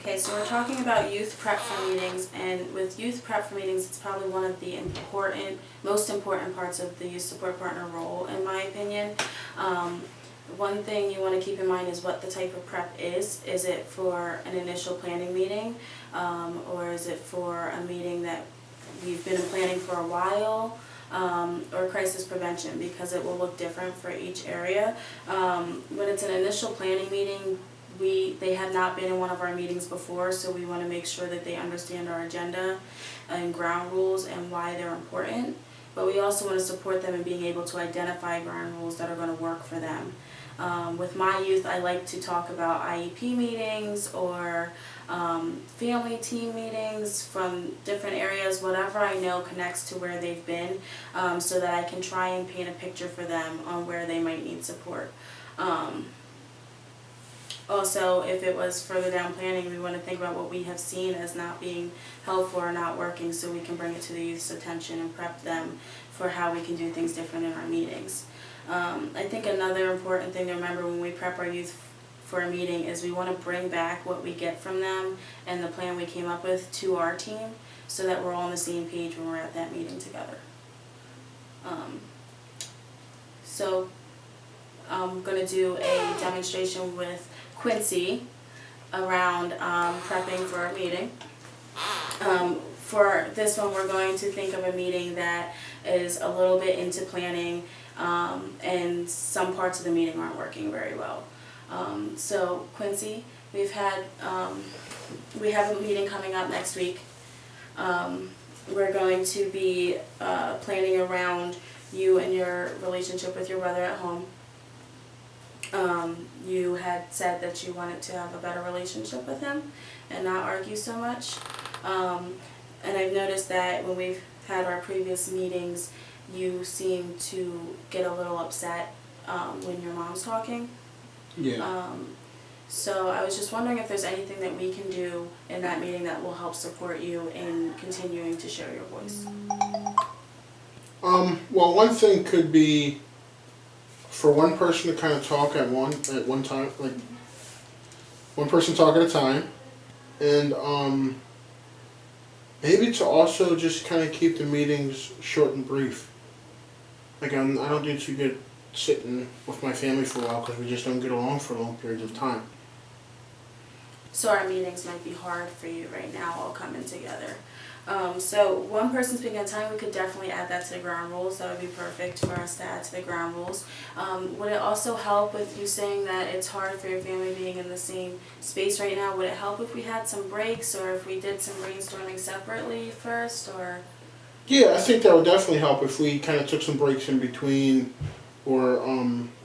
Okay, so we're talking about youth prep for meetings, and with youth prep for meetings, it's probably one of the most important parts of the youth support partner role, in my opinion. One thing you want to keep in mind is what the type of prep is. Is it for an initial planning meeting, or is it for a meeting that we've been planning for a while, or crisis prevention, because it will look different for each area. When it's an initial planning meeting, they have not been in one of our meetings before, so we want to make sure that they understand our agenda and ground rules and why they're important. But we also want to support them in being able to identify ground rules that are going to work for them. With my youth, I like to talk about IEP meetings or family team meetings from different areas, whatever I know connects to where they've been, so that I can try and paint a picture for them on where they might need support. Also, if it was further down planning, we want to think about what we have seen as not being helpful or not working, so we can bring it to the youth's attention and prep them for how we can do things different in our meetings. I think another important thing to remember when we prep our youth for a meeting is we want to bring back what we get from them and the plan we came up with to our team, so that we're all on the same page when we're at that meeting together. So I'm going to do a demonstration with Quincy around prepping for a meeting. For this one, we're going to think of a meeting that is a little bit into planning, and some parts of the meeting aren't working very well. So Quincy, we have a meeting coming up next week. We're going to be planning around you and your relationship with your brother at home. You had said that you wanted to have a better relationship with him and not argue so much. And I've noticed that when we've had our previous meetings, you seem to get a little upset when your mom's talking. Yeah. So I was just wondering if there's anything that we can do in that meeting that will help support you in continuing to share your voice. Well, one thing could be for one person to kind of talk at one time, like one person talk at a time, and maybe to also just kind of keep the meetings short and brief. Like I don't do too good sitting with my family for a while because we just don't get along for long periods of time. So our meetings might be hard for you right now, all coming together. So one person speaking at a time, we could definitely add that to the ground rules. That would be perfect for us to add to the ground rules. Would it also help with you saying that it's hard for your family being in the same space right now? Would it help if we had some breaks, or if we did some brainstorming separately first, or? Yeah, I think that would definitely help if we kind of took some breaks in between, or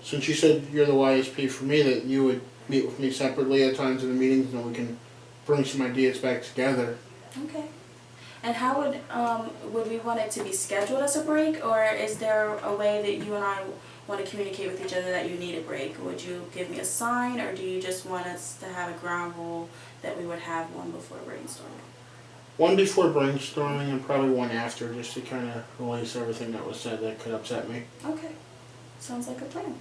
since you said you're the YSP for me, that you would meet with me separately at times in the meetings, and then we can bring some ideas back together. Okay. And how would we want it to be scheduled as a break, or is there a way that you and I want to communicate with each other that you need a break? Would you give me a sign, or do you just want us to have a ground rule that we would have one before brainstorming? One before brainstorming and probably one after, just to kind of release everything that was said that could upset me. Okay. Sounds like a plan.